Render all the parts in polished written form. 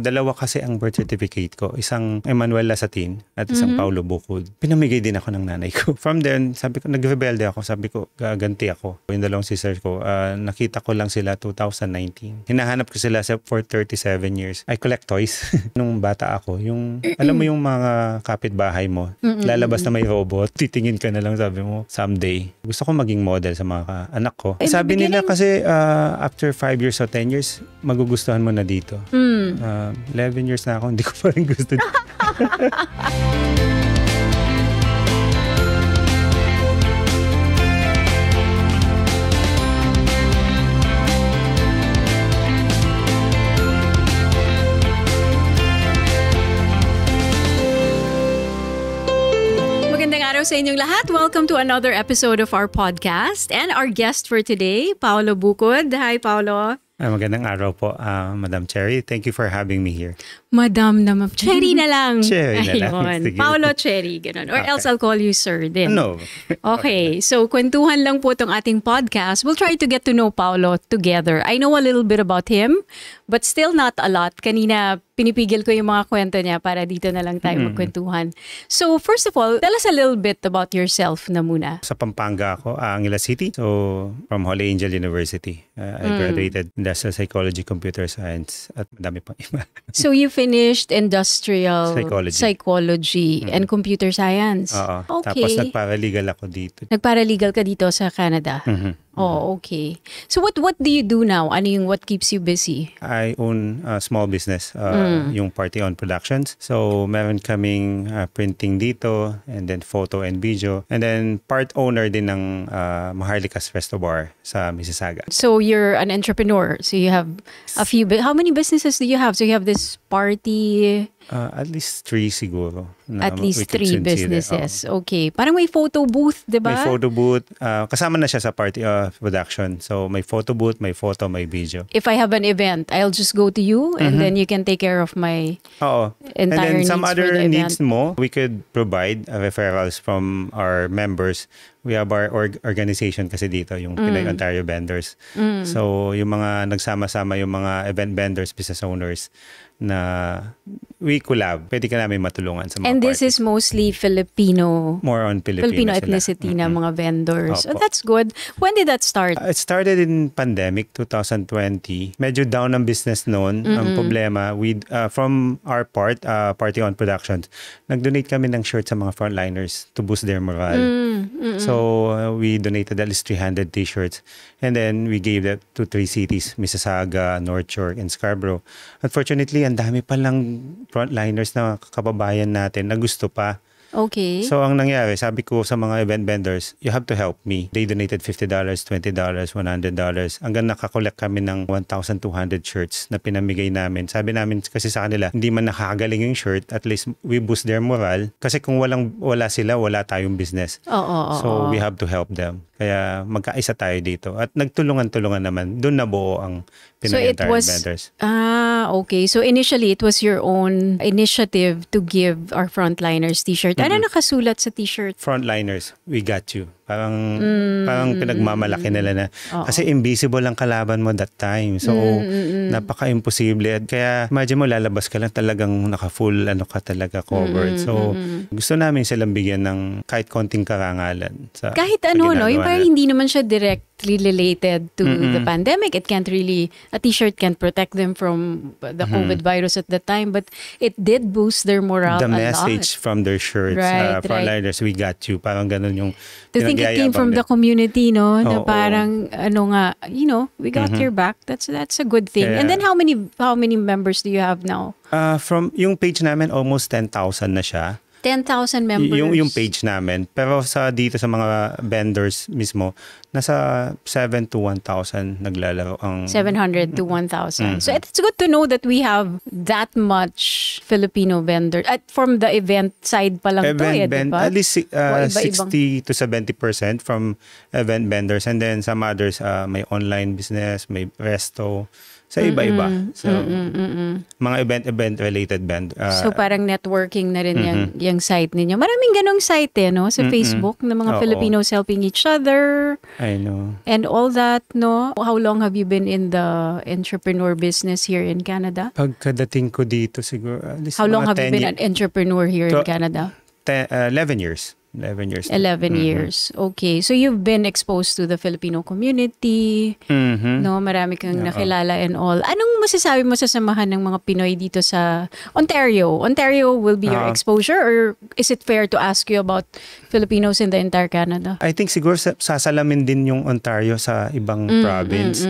Dalawa kasi ang birth certificate ko. Isang Emmanuel Lasatin at isang Paulo Bukod. Pinamigay din ako ng nanay ko. From then, sabi ko, nag-rebelde ako. Sabi ko, gaganti ako. Yung dalawang sisters ko, nakita ko lang sila 2019. Hinahanap ko sila for 37 years. I collect toys. Nung bata ako, yung, alam mo yung mga kapitbahay mo, lalabas na may robot, titingin ka na lang, sabi mo, someday. Gusto ko maging model sa mga anak ko. Sabi nila kasi, after 5 years or 10 years, magugustuhan mo na dito. 11 years na ako, hindi ko pa rin gusto. Sa inyong lahat, welcome to another episode of our podcast. And our guest for today, Paulo Bukod. Hi, Paulo. Magandang araw po, Madam Cherry. Thank you for having me here. Madam naman. Cherry na lang. Cherry na lang. Sige. Paulo Cherry, ganun. Or else I'll call you sir din. No. Okay, so kwentuhan lang po itong ating podcast. We'll try to get to know Paulo together. I know a little bit about him, but still not a lot. Kanina, pinipigil ko yung mga kwento niya para dito na lang tayo magkwentuhan. So, first of all, tell us a little bit about yourself na muna. Sa Pampanga ako, Angeles City. So, from Holy Angel University. I graduated Industrial Psychology, Computer Science, at madami pang iba. So, you finished Industrial Psychology and Computer Science? Oo. Okay. Tapos nagparalegal ako dito. Nagparalegal ka dito sa Canada? Oh, okay. So what do you do now? Ano yung what keeps you busy? I own a small business, yung Party On Productions. So meron kaming printing dito and then photo and video. And then part owner din ng Maharlikas Resto Bar sa Mississauga. So you're an entrepreneur. So you have a few, how many businesses do you have? So you have this party... at least 3 siguro. At least 3 businesses. Okay. Parang may photo booth, di ba? May photo booth. Kasama na siya sa Party Production. So may photo booth, may photo, may video. If I have an event, I'll just go to you and then you can take care of my entire needs for the event. And then some other needs mo, we could provide referrals from our members. We have our organization kasi dito, yung Pinoy Ontario Vendors. So yung mga nagsama-sama, yung mga event vendors, business owners, na we collab. Pwede ka namin matulungan sa mga And this is mostly Filipino. More on Filipino ethnicity na mga vendors. Oh, that's good. When did that start? It started in pandemic, 2020. Medyo down ang business noon. Ang problema, from our Party On Productions, nag-donate kami ng shirts sa mga frontliners to boost their morale. So we donated at least 300 t-shirts. And then we gave that to 3 cities, Mississauga, North York, and Scarborough. Unfortunately, ang dami palang frontliners na kababayan natin na gusto pa. Okay. So ang nangyari, sabi ko sa mga event vendors, you have to help me. They donated $50, $20, $100. Hanggang nakakolect kami ng 1,200 shirts na pinamigay namin. Sabi namin kasi sa kanila, hindi man nakakagaling yung shirt, at least we boost their morale. Kasi kung wala sila, wala tayong business. So we have to help them. Kaya magkaisa tayo dito. At nagtulungan-tulungan naman. Doon nabuo ang Pinoy Ontario Vendors. Okay. So initially, it was your own initiative to give our frontliners t-shirt. Ano nakasulat sa t-shirt? Frontliners, we got you. Parang pinagmamalaki nila na. Kasi invisible ang kalaban mo that time. So, napaka-imposible. At kaya, imagine mo, lalabas ka lang talagang naka-full, talaga covered. So, gusto namin silang bigyan ng kahit konting karangalan. Kahit ano, no? Yung parang hindi naman siya directly related to the pandemic. It can't really, a t-shirt can't protect them from the COVID virus at the time. But it did boost their morale a lot. The message from their shirts, frontliners, we got you. Parang ganun yung to think it came from the community, no? Na parang, we got your back. That's a good thing. And then how many members do you have now? From yung page namin, almost 10,000 na siya. 10,000 members? Yung page namin. Pero dito sa mga vendors mismo, nasa 7 to 1,000 naglalaro ang... 700 to 1,000. So it's good to know that we have that much Filipino vendor. At from the event side pa lang diba? At least 60 to 70% from event vendors. And then some others, may online business, may resto. Sa iba-iba. So, mga event related band. So parang networking na rin yung site ninyo. Maraming ganong site no? Sa Facebook na mga Filipinos helping each other. I know. And all that, no? How long have you been in the entrepreneur business here in Canada? Pagkadating ko dito siguro. How long have you been an entrepreneur here in Canada? 11 years. 11 years. 11 years. Okay. So you've been exposed to the Filipino community. No, marami kang nakilala and all. Anong masasabi mo sa samahan ng mga Pinoy dito sa Ontario? Ontario will be your exposure, or is it fair to ask you about Filipinos in the entire Canada? I think siguro sasalamin din yung Ontario sa ibang province.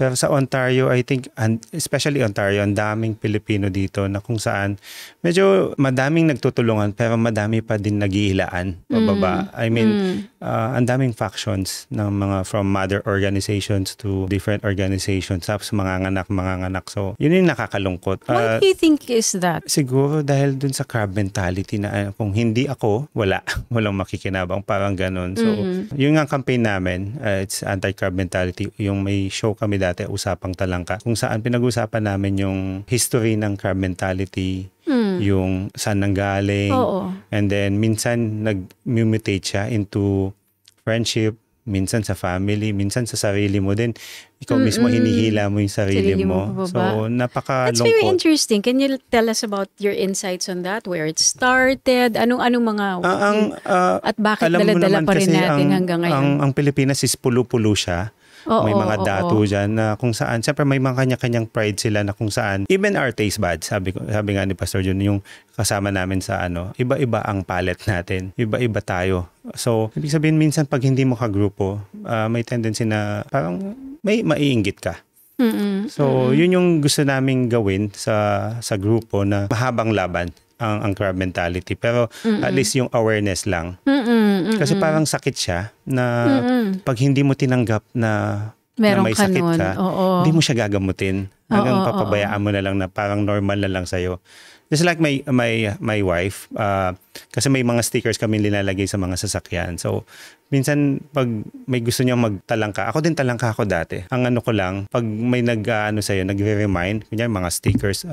Pero sa Ontario, I think, and especially Ontario, ang daming Pilipino dito na kung saan medyo madaming nagtutulungan pero madami pa din nag-iilaan pababa. I mean, ang daming factions ng mga from mother organizations to different organizations. Tapos mga anak. So, yun yung nakakalungkot. What do you think is that? Siguro dahil dun sa crab mentality na kung hindi ako, walang makikinabang, parang ganun. So, yung ang campaign namin, it's anti-crab mentality. Yung may show kami dati, Usapang Talangka, kung saan pinag-usapan namin yung history ng crab mentality, yung saan nanggaling. And then, minsan nag-mutate siya into friendship, minsan sa family, minsan sa sarili mo din. Ikaw mismo hinihila mo yung sarili mo. So, napakalungkot. That's very interesting. Can you tell us about your insights on that? Where it started? Anong mga... at bakit dala-dala pa rin natin hanggang ngayon? Ang Pilipinas is pulo-pulo siya. May mga datu dyan na kung saan, siyempre may mga kanya-kanyang pride sila na kung saan, even our taste buds, sabi nga ni Pastor Jun, yung kasama namin sa iba-iba ang palette natin. Iba-iba tayo. So, ibig sabihin minsan pag hindi mo kagrupo, may tendency na parang may maiinggit ka. So, yun yung gusto naming gawin sa grupo na mahabang laban ang crab mentality. Pero at least yung awareness lang. Kasi parang sakit siya na pag hindi mo tinanggap na may sakit ka, hindi mo siya gagamutin. Hanggang papabayaan mo na lang na parang normal na lang sa'yo. Just like my wife, kasi may mga stickers kami linalagay sa mga sasakyan. So, minsan pag may gusto niyang magtalangka, ako din talangka ako dati. Ang ko lang, pag may sa'yo, nagre-remind, kunyari mga stickers,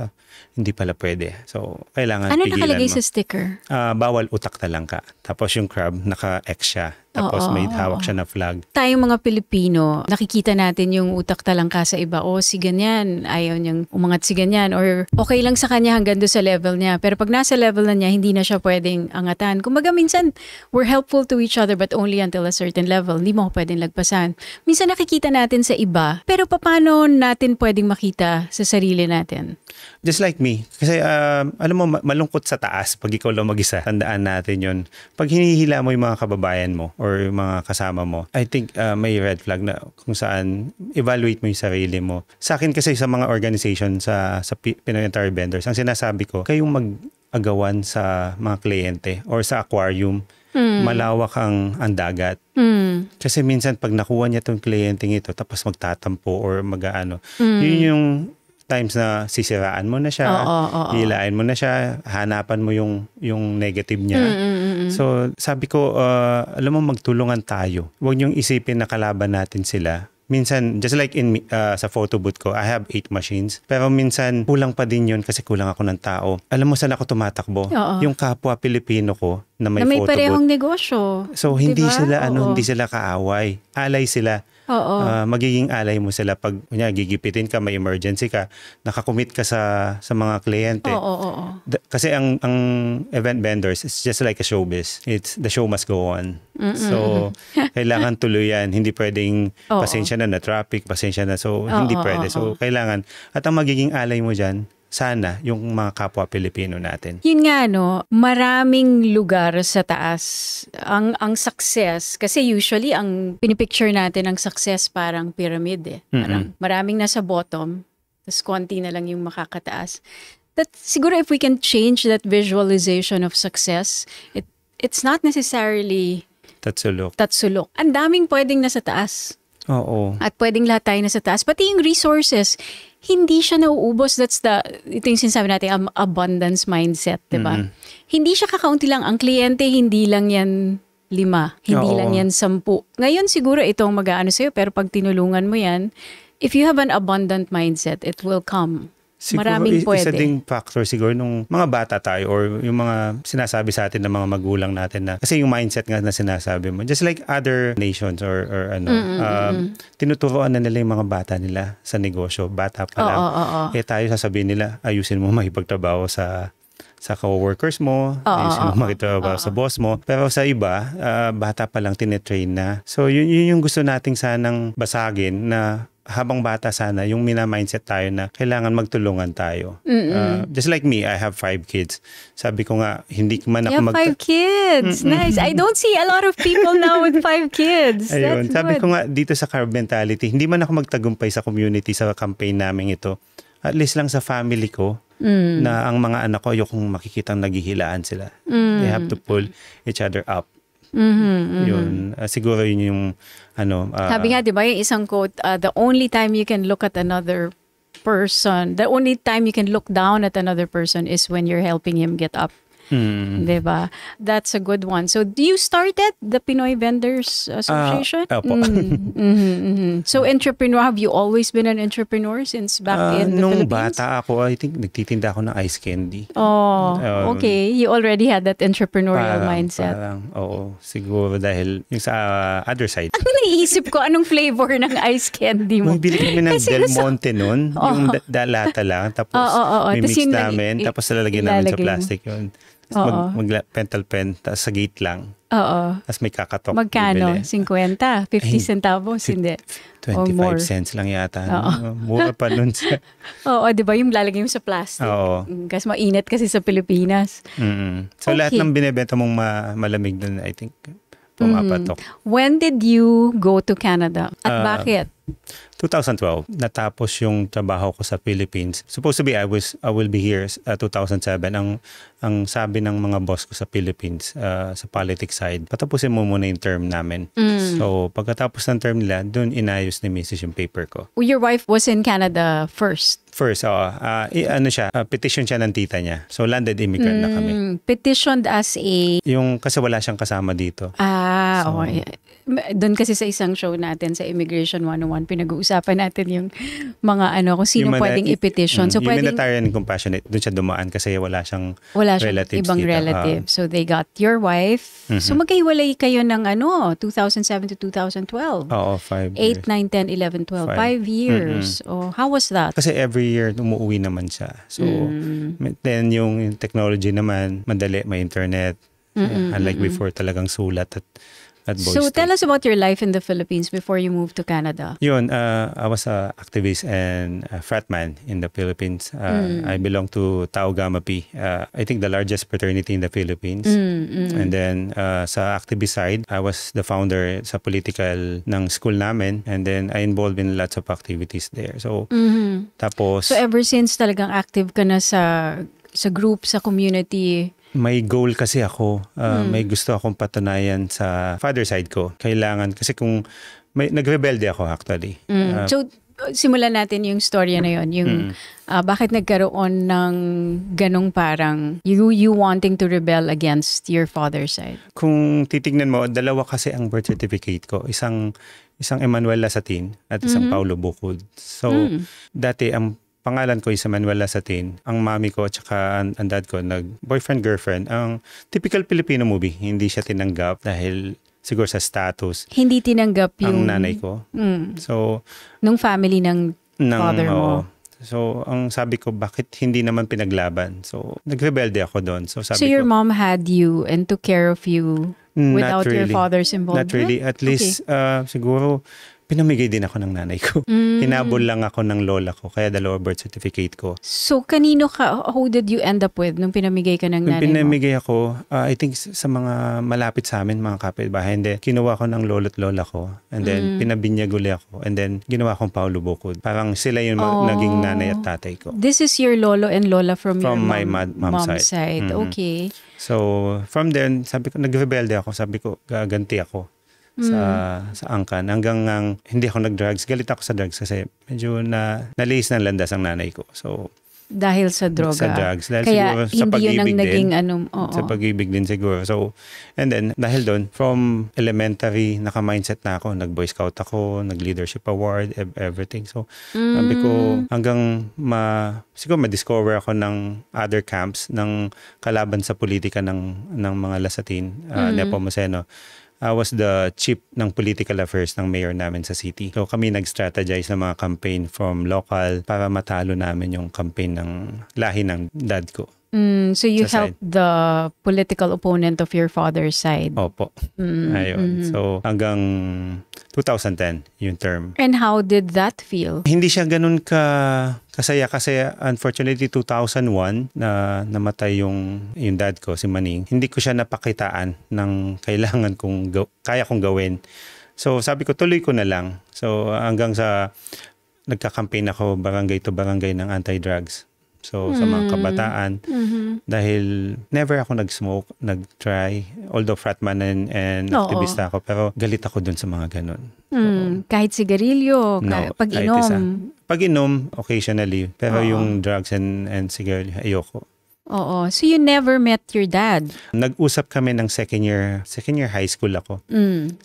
hindi pala pwede. So, kailangan pigilan mo. Ano nakalagay sa sticker? Bawal utak talangka. Tapos yung crab, naka-X siya. Tapos may hawak siya na flag. Tayong mga Pilipino, nakikita natin yung utak talangka sa iba. Si ganyan, ayaw niyang umangat si ganyan. Or okay lang sa kanya hanggang doon sa level niya. Pero pag nasa level na niya, hindi na siya pwedeng angatan. Kumbaga minsan, we're helpful to each other but only until a certain level. Hindi mo pwedeng lagpasan. Minsan nakikita natin sa iba, pero paano natin pwedeng makita sa sarili natin? Just like me. Kasi alam mo, malungkot sa taas pag ikaw lang mag-isa. Tandaan natin yun. Pag hinihila mo yung mga kababayan mo or yung mga kasama mo, I think may red flag na kung saan evaluate mo yung sarili mo. Sa akin kasi sa mga organization, sa Pinoy Ontario Vendors, ang sinasabi ko, kayong mag-agawan sa mga kliyente or sa aquarium, malawak ang dagat. Kasi minsan pag nakuha niya itong kliyenteng ito tapos magtatampo or yun yung times na sisiraan mo na siya, hilain mo na siya, hanapan mo yung negative niya. So sabi ko, alam mo, magtulungan tayo. Huwag niyong isipin na kalaban natin sila. Minsan, just like sa photo booth ko, I have 8 machines. Pero minsan, kulang pa din yun kasi kulang ako ng tao. Alam mo saan ako tumatakbo? Yung kapwa Pilipino ko na may photo booth. Parehong negosyo. So, hindi sila kaaway. Alay sila. Magiging alay mo sila pag gigipitin ka, may emergency ka, nakakommit ka sa mga kliyente. Kasi ang event vendors, it's just like a showbiz. The show must go on. So, kailangan tuluyan. Hindi pwedeng pasensya na traffic, pasensya na. So, hindi pwede. So, kailangan. At ang magiging alay mo dyan, sana yung mga kapwa Pilipino natin. Yun nga, maraming lugar sa taas. Ang success, kasi usually ang pinipicture natin ang success parang pyramid . Parang maraming nasa bottom, tapos konti na lang yung makakataas. That siguro if we can change that visualization of success, it's not necessarily tatsulok. Ang daming pwedeng nasa taas. At pwedeng lahat tayo nasa taas. Pati yung resources, hindi siya nauubos. Ito yung sinasabi natin, abundance mindset, diba? Hindi siya kakaunti lang. Ang kliyente, hindi lang yan 5. Hindi lang yan 10. Ngayon siguro itong mag-aano sa'yo, pero pag tinulungan mo yan, If you have an abundant mindset, it will come. Siguro, Maraming isa pwede. ding factor siguro nung mga bata tayo or yung mga sinasabi sa atin ng mga magulang natin na kasi yung mindset nga na sinasabi mo, just like other nations or tinuturuan na nila yung mga bata nila sa negosyo, bata pa lang. Eh tayo sasabihin nila, ayusin mo makipagtrabaho sa co-workers mo, ayusin mo makipagtrabaho sa boss mo. Pero sa iba, bata pa lang tinetrain na. So yun yung gusto nating sanang basagin na habang bata sana, yung mina-mindset tayo na kailangan magtulungan tayo. Just like me, I have 5 kids. Sabi ko nga, hindi man You ako have 5 kids. Nice. I don't see a lot of people now with 5 kids. Ayun. That's Sabi good. ko nga, dito sa Carb Mentality, hindi man ako magtagumpay sa community, sa campaign namin ito. At least lang sa family ko, na ang mga anak ko, ayokong makikitang naghihilaan sila. They have to pull each other up. Yun. Siguro yun yung Sabi nga, di ba, yung isang quote, the only time you can look at another person, the only time you can look down at another person is when you're helping him get up. Di ba? That's a good one. So, do you started the Pinoy Vendors Association? Opo. So, entrepreneur, have you always been an entrepreneur since back in the nung Philippines? bata ako, I think nagtitinda ako ng ice candy. Oh, okay. You already had that entrepreneurial mindset. Parang, oo. Siguro dahil yung sa other side. Ano naiisip ko? Anong flavor ng ice candy mo? May bili kami ng Kasi Del Monte nun. Yung dalata lang. Tapos may Tas mix yun namin. Tapos lalagyan namin sa ilalagay mo. plastic yun. Tapos pentel pen. Tapos sa gate lang. Oo. Tapos may kakatok. Magkano? bibili. 50? 50 centavos? Hindi. 25 cents lang yata. Mura pa nun sa... Oo, di ba? Yung lalagay mo sa plastic. Oo. Kasi mainit kasi sa Pilipinas. So lahat Okay. ng binibenta mong malamig dun, I think, pumapatok. When did you go to Canada? At bakit? 2012, natapos yung trabaho ko sa Philippines. Supposed to be, I will be here 2007. Ang sabi ng mga boss ko sa Philippines, sa politics side, patapusin mo muna yung term namin. So, pagkatapos ng term nila, dun inayos ni Mrs. yung paper ko. Your wife was in Canada first. First, petition siya ng tita niya. So, landed immigrant na kami. Petitioned as a... Kasi wala siyang kasama dito. Okay. Doon kasi sa isang show natin sa Immigration 101, pinag-uusapan natin yung mga kung sino pwedeng i-petition. So, pwedeng... Humanitarian and compassionate, doon siya dumaan kasi wala siyang relatives ibang dito. relative. So, they got your wife. So, magkahiwalay kayo ng 2007 to 2012. Oo, 5 years. 8, 9, 10, 11, 12. 5 years. Oh, how was that? Kasi every year umuwi naman siya. So, then yung technology naman, madali, may internet. Unlike before, talagang sulat at voice. So, tell us about your life in the Philippines before you moved to Canada. Yun, I was an activist and a fratman in the Philippines. I belong to Tau Gamma Pi. I think the largest fraternity in the Philippines. And then sa activist side, I was the founder sa political ng school namin. And then I involved in lots of activities there. So, tapos... So, ever since talagang active ka na sa group, sa community... May goal kasi ako. May gusto akong patunayan sa father side ko. Kailangan, kasi kung nagrebelde ako actually. So, simulan natin yung storya na yun. Yung bakit nagkaroon ng ganong parang you wanting to rebel against your father's side? Kung titignan mo, dalawa kasi ang birth certificate ko. Isang Emmanuel Lasatin at isang Paulo Bukod. So, dati ang pangalan ko is Manuel Lasatin. Ang mami ko at saka ang dad ko, boyfriend-girlfriend. Ang typical Filipino movie, hindi siya tinanggap dahil siguro sa status. Hindi tinanggap Ang yung... nanay ko. So, nung family ng father mo. So, ang sabi ko, bakit hindi naman pinaglaban? So, nagrebelde ako doon. So, sabi So, your ko, mom had you and took care of you without your father's involvement? Not really. At least, siguro, pinamigay din ako ng nanay ko. Hinabol lang ako ng lola ko, kaya dalawa birth certificate ko. So, kanino who did you end up with nung pinamigay ka ng nanay mo? Pinamigay ako, I think sa mga malapit sa amin, mga kapitbahay. And then, kinuha ko ng lolo't lola ko. And then, pinabinyag uli ako. And then, ginawa kong Paulo Bukod. Parang sila yung naging nanay at tatay ko. This is your lolo and lola from your my mom's side. Okay. So, from then, sabi ko, nagrebelde ako. Sabi ko, gaganti ako sa angkan. Hanggang hindi ako nag-drugs. Galit ako sa drugs kasi medyo nalihis ng landas ang nanay ko. So, Dahil sa droga. Sa drugs. Dahil Kaya siguro sa hindi yun ang pag-ibig naging din. oo. Sa pag-ibig din siguro. So, and then, dahil doon, from elementary, naka-mindset na ako. Nag-Boy Scout ako, nag-Leadership Award, everything. So, sabi ko, hanggang siguro ma-discover ako ng other camps, ng kalaban sa politika ng mga Lasatin, Nepomuceno. I was the chief ng political affairs ng mayor namin sa city. So kami nag-strategize ng mga campaign from local para matalo namin yung campaign ng lahi ng dad ko. So you Sa helped the political opponent of your father's side. Opo. Ayun. So hanggang 2010 yung term. And how did that feel? Hindi siya ganun kasaya kasi unfortunately 2001 na namatay yung dad ko, si Maning. Hindi ko siya napakitaan ng kailangan kaya kong gawin. So sabi ko tuloy ko na lang. So hanggang sa nagka-campaign ako barangay to barangay ng anti-drugs. So sa mga kabataan, dahil never ako nag-smoke, nag-try, although fratman and aktivista ako, pero galit ako dun sa mga ganun. Kahit sigarilyo, No, pag-inom. kahit isa. Pag-inom, occasionally, pero yung drugs and cigarilyo, ayoko. Oo. So you never met your dad? Nag-usap kami ng second year high school ako.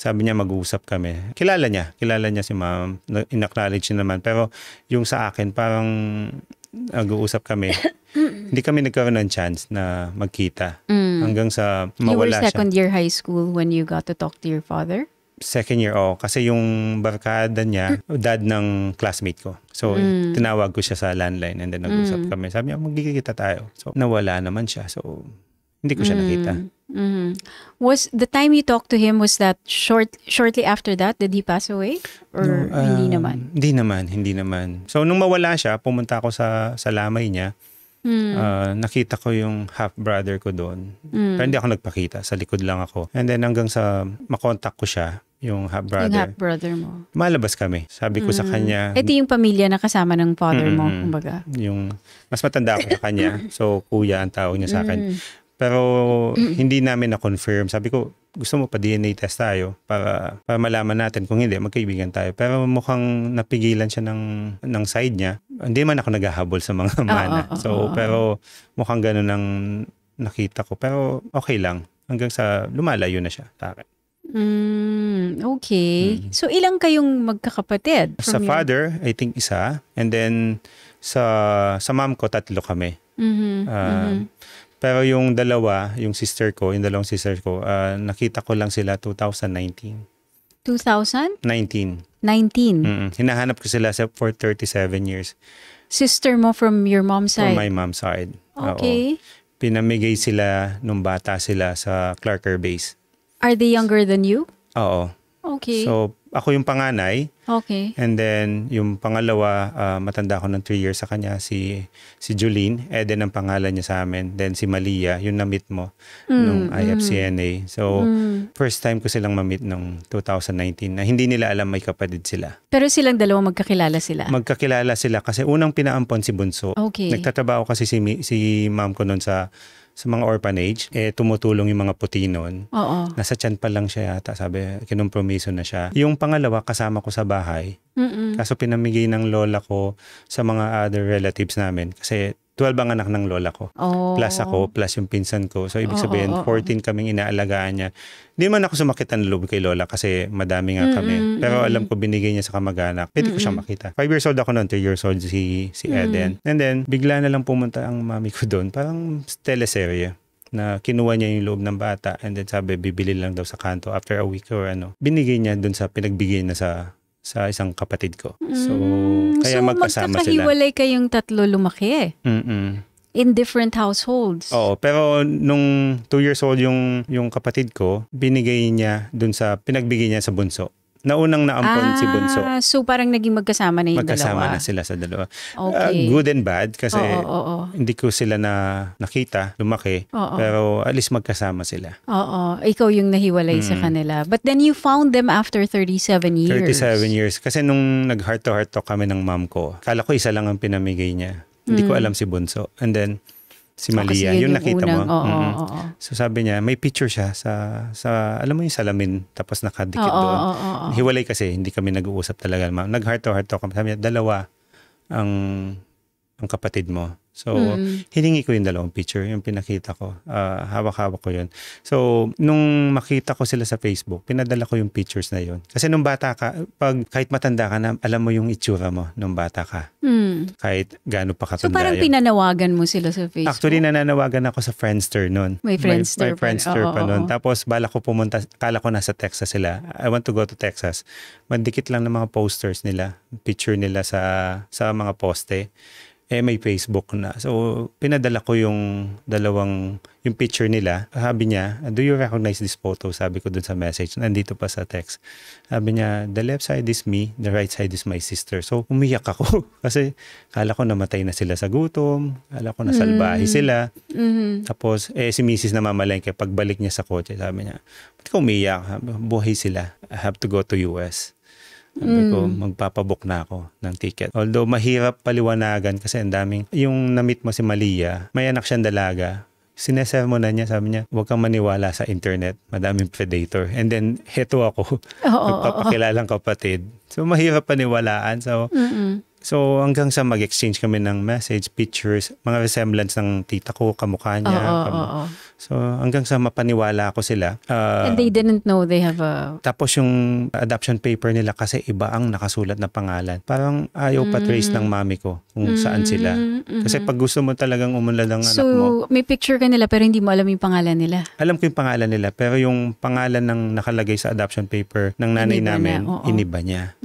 Sabi niya mag-uusap kami. Kilala niya si ma'am, in-acknowledge niya naman, pero yung sa akin parang nag-uusap kami. Hindi kami nagkaroon ng chance na magkita. Hanggang sa You were mawala siya. second year high school when you got to talk to your father? Second year, kasi yung barkada niya, dad ng classmate ko. So, tinawag ko siya sa landline and then nag-usap kami. Sabi niya, magkikita tayo. So, nawala naman siya. So, hindi ko siya nakita. Was the time you talked to him, was that shortly after that? Did he pass away? Or hindi naman? Hindi naman. So, nung mawala siya, pumunta ako sa lamay niya. Nakita ko yung half-brother ko doon. Pero hindi ako nagpakita. Sa likod lang ako. And then hanggang sa makontak ko siya, yung half-brother. Yung half-brother mo. Malabas kami. Sabi ko sa kanya. Ito yung pamilya na kasama ng father mo, kumbaga. Yung mas matanda ako sa kanya. So, kuya ang tawag niya sa akin. Pero hindi namin na-confirm. Sabi ko, gusto mo pa DNA test tayo para malaman natin. Kung hindi, magkaibigan tayo. Pero mukhang napigilan siya ng side niya. Hindi man ako naghahabol sa mga mana. Pero mukhang ganun ang nakita ko. Pero okay lang. Hanggang sa lumalayo na siya sa akin. Okay. So ilang kayong magkakapatid? Sa father, I think isa. And then sa mom ko, 3 kami. Pero yung dalawang sister ko, nakita ko lang sila 2019. 2000? 19. Hinahanap ko sila for 37 years. Sister mo from your mom's side? From my mom's side. Okay. Oo. Pinamigay sila nung bata sila sa Clark Air Base. Are they younger than you? Oo. Okay. So, ako yung panganay. Okay. And then, yung pangalawa, matanda ako ng 3 years sa kanya, si Julene. Eden ang pangalan niya sa amin. Then si Malia, yung na-meet mo nung IFCNA. So, first time ko silang ma-meet nung 2019 na hindi nila alam may kapatid sila. Pero silang dalawa magkakilala sila? Magkakilala sila kasi unang pinaampon si Bunso. Okay. Nagtatrabaho kasi si ma'am ko noon sa mga orphanage, tumutulong yung mga puti noon. Oo. Nasa tiyan pa lang siya yata, sabi, kinumpromiso na siya. Yung pangalawa, kasama ko sa bahay. Kaso pinamigay ng lola ko sa mga other relatives namin. Kasi 12 ang anak ng lola ko. Plus ako, plus yung pinsan ko. So, ibig sabihin, 14 kaming inaalagaan niya. Hindi man ako sumakit ang loob kay lola kasi madami nga kami. Pero alam ko, binigay niya sa kamag-anak. Pwede ko siyang makita. 5 years old ako noon, 3 years old si Eden. And then, bigla na lang pumunta ang mami ko doon. Parang teleserye na kinuha niya yung loob ng bata. And then sabi, bibili lang daw sa kanto after a week or ano. Binigay niya doon sa pinagbigay na sa isang kapatid ko. So, kaya magkasama sila. So, magkakahiwalay kayong 3 lumaki in different households. Oo, pero nung 2 years old yung kapatid ko, binigay niya dun pinagbigay niya sa bunso. Naunang naampon si bunso. So parang naging magkasama na yung magkasama dalawa. na sila sa dalawa. Okay. Good and bad kasi Oo. hindi ko sila nakita, lumaki. Pero at least magkasama sila. Oo. Ikaw yung nahiwalay sa kanila. But then you found them after 37 years. 37 years. Kasi nung nag-heart to heart talk kami ng mom ko, kala ko isa lang ang pinamigay niya. Hindi ko alam si bunso. And then si Malia, yung nakita mo. So sabi niya, may picture siya sa alam mo yung salamin, tapos nakadikit doon. Hiwalay kasi, hindi kami nag-uusap talaga. Nag-heart to heart talk. Sabi niya, dalawa ang ang kapatid mo. So, hiningi ko yung dalawang picture, yung pinakita ko. Hawak-hawak ko yun. So, nung makita ko sila sa Facebook, pinadala ko yung pictures na yun. Kasi nung bata ka, kahit matanda ka na, alam mo yung itsura mo nung bata ka. Kahit gaano pa katanda So, parang pinanawagan mo sila sa Facebook? Actually, nananawagan ako sa Friendster noon. May Friendster, may Friendster pa noon. Tapos, bala ko pumunta, kala ko nasa Texas sila. I want to go to Texas. Mandikit lang ng mga posters nila, picture nila sa mga poste. May Facebook na. So, pinadala ko yung yung picture nila. Sabi niya, do you recognize this photo? Sabi ko dun sa message. Nandito pa sa text. Sabi niya, the left side is me, the right side is my sister. So, umiyak ako. Kasi, kala ko namatay na sila sa gutom. Kala ko nasalbahe sila. Tapos, si Mrs. namamalengke, pagbalik niya sa kotse, sabi niya, ba't ka umiyak? Buhay sila. I have to go to US. Sabi ko, magpapabook na ako ng ticket. Although mahirap paliwanagan kasi ang daming, yung na-meet mo si Malia, may anak siyang dalaga. Sinesermonan niya, sabi niya, huwag kang maniwala sa internet, madaming predator. And then, heto ako, magpapakilalang kapatid. So, mahirap paniwalaan. So, hanggang sa mag-exchange kami ng message, pictures, mga resemblance ng tita ko, kamukha niya. So, hanggang sa mapaniwala ko sila. And they didn't know they have a... Tapos yung adoption paper nila kasi iba ang nakasulat na pangalan. Parang ayaw pa-trace ng mami ko kung saan sila. Kasi pag gusto mo talagang umunlad ang anak mo. So, may picture ka nila pero hindi mo alam yung pangalan nila? Alam ko yung pangalan nila pero yung pangalan ng nakalagay sa adoption paper ng nanay namin, iniba niya.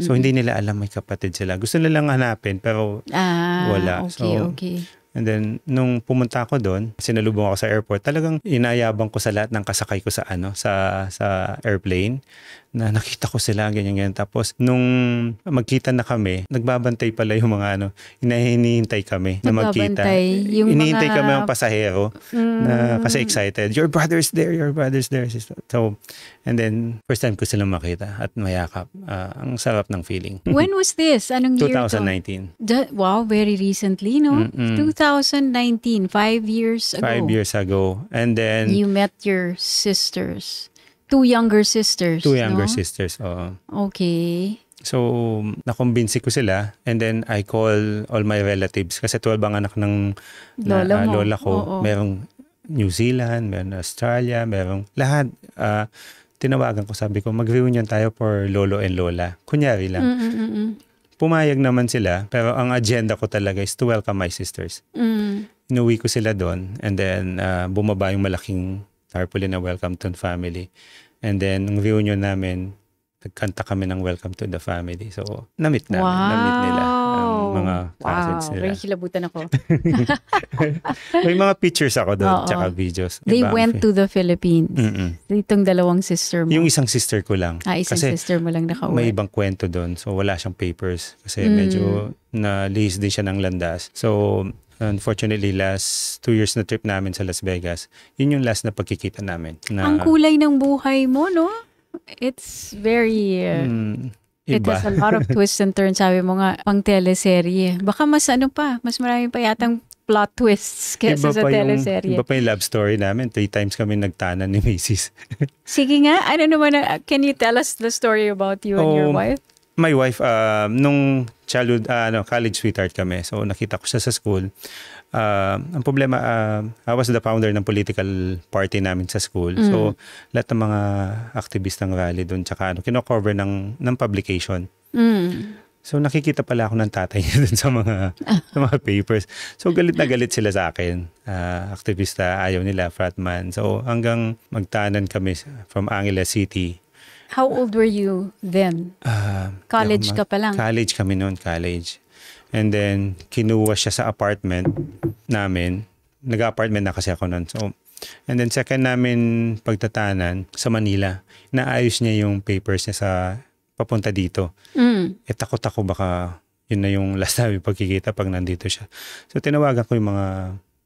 So, hindi nila alam may kapatid sila. Gusto nilang hanapin pero wala. Okay. And then, nung pumunta ako doon, sinalubong ako sa airport, talagang inayabang ko sa lahat ng kasakay ko sa airplane na nakita ko sila, ganyan. Tapos, nung magkita na kami, nagbabantay pala yung mga hinihintay kami na magkita. Hinihintay kami ang pasahero na kasi excited. Your brother's there. So, and then, first time ko silang makita at mayakap. Ang sarap ng feeling. When was this? Anong year 2019. Wow, very recently, no? 2019, 5 years ago. 5 years ago. And then... You met your sisters. Two younger sisters, sisters, oo. Okay. So, nakumbinsi ko sila and then I call all my relatives kasi 12 ang anak ng lola ko. Merong New Zealand, merong Australia, merong lahat. Tinawagan ko, sabi ko, mag-reunion tayo for lolo and lola. Kunyari lang. Pumayag naman sila pero ang agenda ko talaga is to welcome my sisters. Inuwi ko sila doon and then bumaba yung malaking tarpaulin na welcome to the family. And then, ng reunion namin, nagkanta kami ng welcome to the family. So, namit namin. Namit nila ang mga cousins nila. Wow, kilabutan ako. May mga pictures ako doon, tsaka videos. They went to the Philippines. Itong dalawang sister mo. Yung isang sister ko lang. Isang sister mo lang nakauwi. May ibang kwento doon. So, wala siyang papers. Kasi medyo na-list din siya ng landas. So, unfortunately, last 2 years na trip namin sa Las Vegas, yun yung last na pagkikita namin. Ang kulay ng buhay mo, no? It's very... It has a lot of twists and turns. Sabi mo nga, pang teleserye. Baka mas mas marami pa yatang plot twists kesa sa teleserye. Iba pa yung love story namin. 3 times kami nagtanan ni Macy's. Sige nga, can you tell us the story about you and your wife? My wife, nung childhood, college sweetheart kami. So, nakita ko siya sa school. Ang problema, I was the founder ng political party namin sa school. So, lahat ng mga aktivistang rally doon, tsaka kino-cover ng publication. So, nakikita pala ako ng tatay niya doon sa mga papers. So, galit na galit sila sa akin. Aktivista, ayaw nila, fratman. So, hanggang magtanan kami from Angeles City. How old were you then? College ka pa lang? College kami noon, college. And then, kinuha siya sa apartment namin. Nag-apartment na kasi ako noon. So, and then, second namin pagtatanan sa Manila. Naayos niya yung papers niya sa papunta dito. Takot ako baka yun na yung last namin pagkikita pag nandito siya. So, tinawagan ko yung mga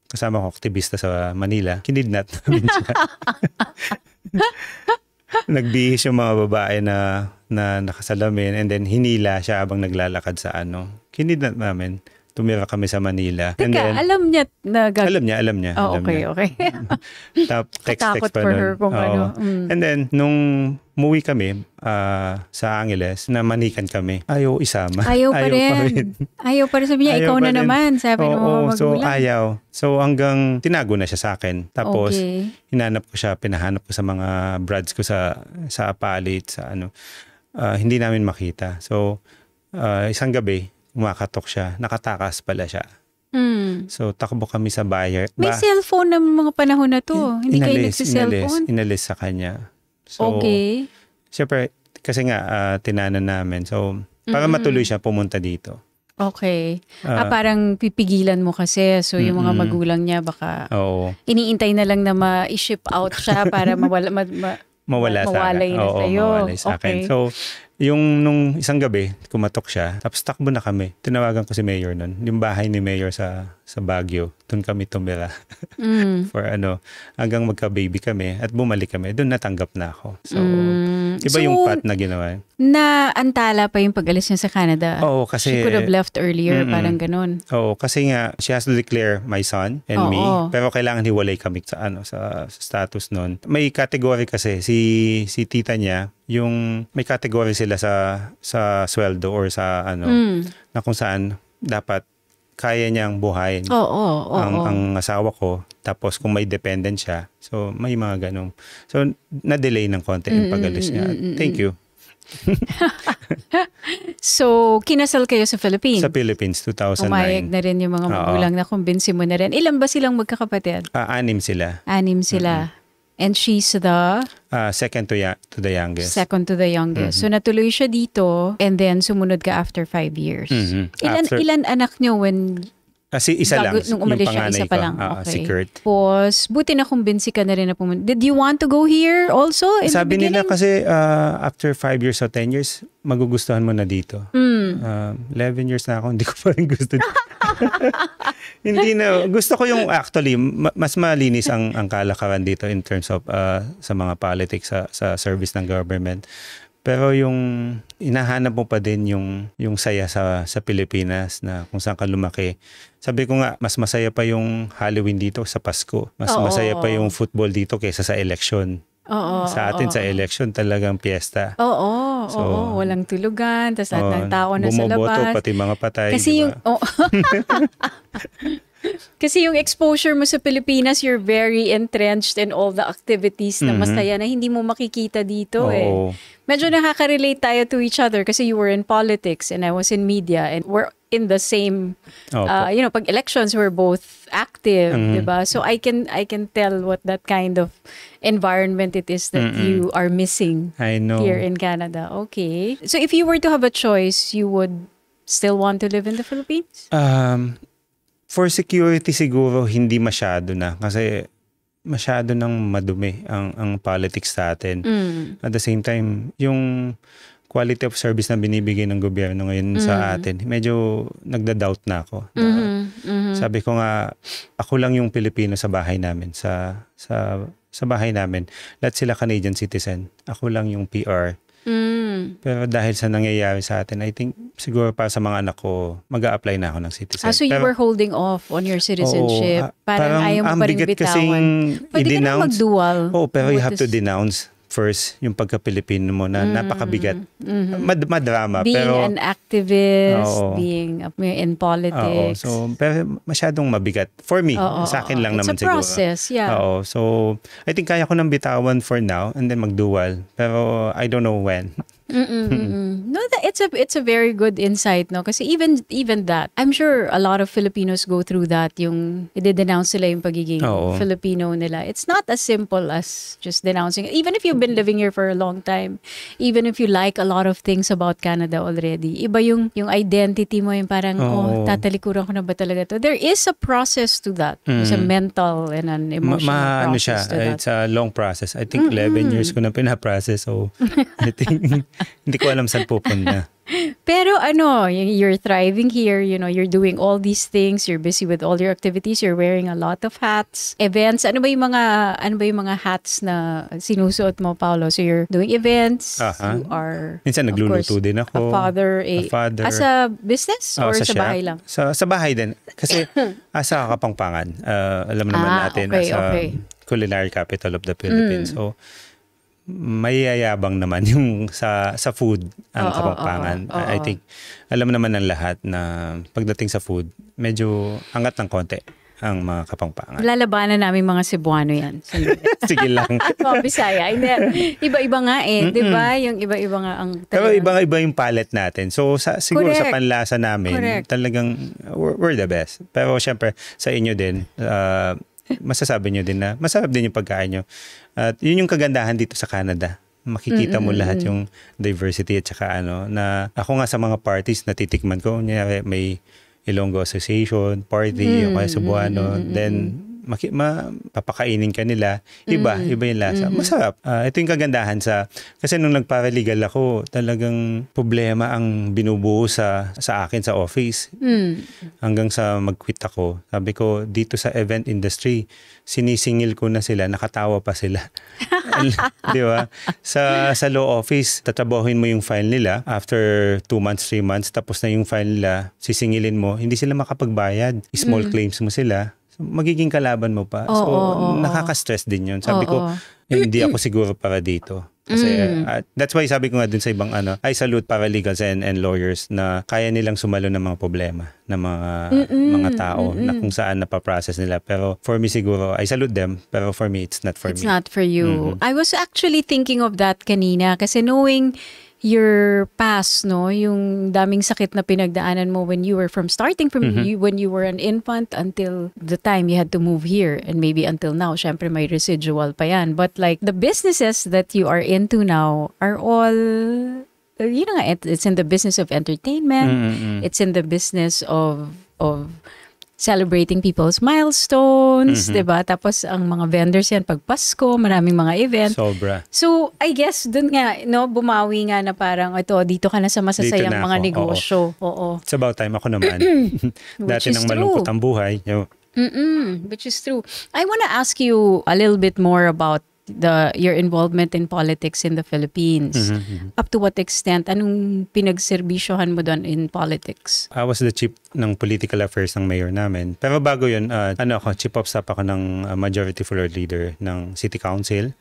kasama ko aktivista sa Manila. Kinidnap namin siya. Nagbihis yung mga babae na nakasalamin and then hinila siya habang naglalakad sa Kinidnap namin. tumira kami sa Manila. Teka, alam niya na alam niya. Oh, alam niya. okay. Text Katakot pa for nun. her kung Oo. ano. And then, nung umuwi kami sa Angeles, namanikan kami. Ayaw isama. Ayaw pa rin. Ayaw pa rin. Sabi niya, Ayaw ikaw pa na rin. naman. Sabi ng mga magulang. So ayaw. So hanggang tinago na siya sa akin. Tapos, hinanap ko siya, pinahanap ko sa mga brads ko sa Apalit, sa ano. Hindi namin makita. So, isang gabi, umakatok siya. Nakatakas pala siya. So, takbo kami sa buyer. May cellphone ng mga panahon na to. Hindi kayo nagsi-cellphone? Inalis sa kanya. So, siyempre, kasi nga, tinanan namin. So, para matuloy siya, pumunta dito. Okay. Parang pipigilan mo kasi. So, yung mga magulang niya baka iniintay na lang na ma-ship out siya para mawalay na sa'yo. Mawalay sa akin. So, yung nung isang gabi, kumatok siya. Tapos takbo na kami. Tinawagan ko si Mayor nun. Yung bahay ni Mayor sa Baguio. Doon kami tumira. For hanggang magka-baby kami at bumalik kami. Doon natanggap na ako. So, iba yung path na ginawa. Na antala pa yung pag-alis niya sa Canada. Oo, kasi... She could have left earlier, parang ganun. Oo, kasi nga, she has to declare my son and me. Pero kailangan hiwalay kami sa status nun. May category kasi, si tita niya, yung may category sila sa sweldo or sa na kung saan dapat kaya niyang buhayin ang asawa ko. Tapos kung may dependent siya, so may mga ganong. So na-delay ng konti yung pag-alis niya. Thank you. So, kinasal kayo sa Philippines? Sa Philippines, 2009. Umayag na rin yung mga magulang na kumbinsi mo na rin. Ilan ba silang magkakapatid? 6 sila. 6 sila. And she's the? Second to the youngest. Second to the youngest. So natuloy siya dito and then sumunod ka after 5 years. Ilan anak nyo when... Kasi isa lang, nung umalis yung siya, panganay isa pa ko. lang. Si Kurt. Tapos, buti na kumbinsi ka na rin na pumunta. Did you want to go here also? Sabi nila kasi after 5 years or 10 years, magugustuhan mo na dito. 11 years na ako, hindi ko pa rin gusto. Hindi na. Gusto ko yung actually, mas malinis ang kalakaran dito in terms of sa mga politics, sa service ng government. Pero yung inahanap mo pa din yung saya sa Pilipinas na kung saan ka lumaki. Sabi ko nga, mas masaya pa yung Halloween dito sa Pasko. Mas masaya pa yung football dito kaysa sa election. Sa atin sa election talagang piyesta. So, walang tulugan, tas lahat ng tao na sa labas. Bumoboto, pati mga patay. Kasi diba? Kasi yung exposure mo sa Pilipinas, you're very entrenched in all the activities na masaya na hindi mo makikita dito Medyo nakaka-relate tayo to each other kasi you were in politics and I was in media and we're in the same, pag elections, we're both active, diba? So I can tell what that kind of environment it is that you are missing here in Canada. Okay. So if you were to have a choice, you would still want to live in the Philippines? For security siguro hindi masyado na kasi masyado nang madumi ang politics sa atin. At the same time, yung quality of service na binibigay ng gobyerno ngayon sa atin, medyo nagda-doubt na ako. Sabi ko nga, ako lang yung Pilipino sa bahay namin, sa bahay namin. Lahat sila Canadian citizen. Ako lang yung PR. Pero dahil sa nangyayari sa atin, I think siguro para sa mga anak ko, mag-a-apply na ako ng citizen. So you were holding off on your citizenship? Parang ayaw mo pa rin bitawan? Pwede ka na mag-dual. Pero you have to denounce first yung pagka-Pilipino mo na napakabigat. Madrama. Being pero, an activist, being in politics. Pero masyadong mabigat. For me, sa akin lang naman siguro. It's a process, So, I think kaya ko nang bitawan for now and then mag-dual. Pero I don't know when. No, it's a very good insight, no? Kasi even that, I'm sure a lot of Filipinos go through that, yung i-denounce sila yung pagiging Filipino nila. It's not as simple as just denouncing it. Even if you've been living here for a long time, even if you like a lot of things about Canada already, iba yung identity mo, yung parang, tatalikuran ko na ba talaga to? There is a process to that. There's a mental and an emotional process to that. It's a long process. I think 11 years ko na pinaprocess. So, I think, hindi ko alam saan pupunta. Pero ano, you're thriving here, you're doing all these things, you're busy with all your activities, you're wearing a lot of hats, events. Ano ba yung mga hats na sinusuot mo, Paolo? So you're doing events, you are Minsan of nagluluto course, din ako. a father, as a business or sa sa shop. bahay lang? Sa bahay din. Kasi asa Kapampangan, alam naman natin, okay. Culinary capital of the Philippines. So, mayayabang naman yung sa food ang Kapampangan. I think alam naman ng lahat na pagdating sa food, medyo angat ng konti ang mga Kapampangan. Lalabanan namin mga Cebuano yan. Sige lang. Mga Bisaya. Iba-iba nga di ba? Yung iba-iba nga ang pero iba-iba yung palette natin. So siguro Correct. sa panlasa namin, talagang we're the best. Pero syempre sa inyo din, masasabi nyo din na masarap din yung pagkain nyo. At yun yung kagandahan dito sa Canada. Makikita mo lahat yung diversity at saka na ako nga sa mga parties natitikman ko. May Ilonggo Association, party, o kaya Cebuano. Then, papakainin ka nila. Iba yung lasa. Masarap. Ito yung kagandahan kasi nung nagparalegal ako, talagang problema ang binubuo sa akin sa office. Hanggang sa mag-quit ako. Sabi ko, dito sa event industry, sinisingil ko na sila, nakatawa pa sila. Di ba? Sa law office, tatrabahuin mo yung file nila. After 2 months, 3 months, tapos na yung file nila, sisingilin mo, hindi sila makapagbayad. Small claims mo sila. Magiging kalaban mo pa. Nakaka-stress din yun. Sabi ko, hindi ako siguro para dito. Kasi that's why sabi ko nga dun sa ibang I salute paralegals and lawyers na kaya nilang sumalo ng mga problema ng mga tao na kung saan napaprocess nila. Pero for me siguro, I salute them. Pero for me, it's not for me. It's not for you. I was actually thinking of that kanina kasi knowing your past, yung daming sakit na pinagdaanan mo when you were starting from when you were an infant until the time you had to move here and maybe until now, syempre may residual pa yan. But like the businesses that you are into now are all, it's in the business of entertainment. It's in the business of celebrating people's milestones, diba? Tapos ang mga vendors yan pag Pasko, maraming mga event. Sobra. So, I guess dun nga, bumawi nga na parang dito ka na sa masasayang mga negosyo. Oo. It's about time ako naman. Dati nang malungkot ang buhay. Which is true. I want to ask you a little bit more about your involvement in politics in the Philippines. Up to what extent? Anong pinagserbisyohan mo doon in politics? I was the chief ng political affairs ng mayor namin. Pero bago yun, chief of staff ako ng majority floor leader ng city council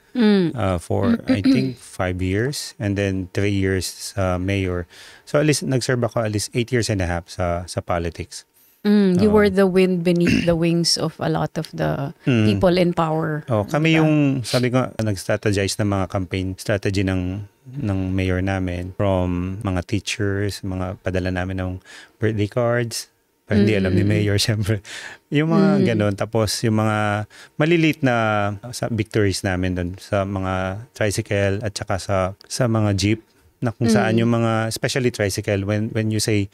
for I think 5 years and then 3 years mayor. So at least nag-serve ako at least 8 years and a half sa politics. You were the wind beneath the wings of a lot of the people in power. Kami yung, sabi ko, nag-strategize ng mga campaign strategy ng mayor namin. From mga teachers, mga padala namin ng birthday cards. Pero hindi alam ni mayor, syempre. Yung mga ganun. Tapos yung mga maliliit na victories namin doon sa mga tricycle at saka sa mga jeep na kung saan yung mga, especially tricycle, when you say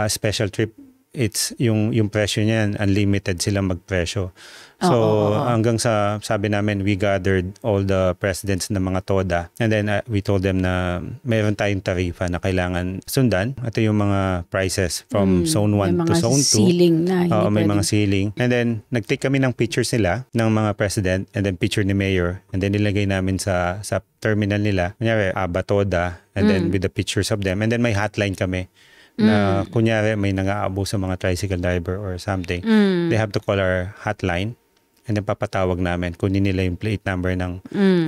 special trip, it's yung presyo niyan, unlimited silang magpresyo. So hanggang sa sabi namin, we gathered all the presidents ng mga TODA and then we told them na mayroon tayong tarifa na kailangan sundan. Ito yung mga prices from zone 1 to zone 2. Ceiling na. May mga ceiling. And then nag-take kami ng pictures nila ng mga president and then picture ni mayor and then nilagay namin sa terminal nila. Kunyari, TODA and then with the pictures of them and then may hotline kami. Na kunyari may nang-aabuso sa mga tricycle driver or something, they have to call our hotline and then papatawag namin. Kunin nila yung plate number ng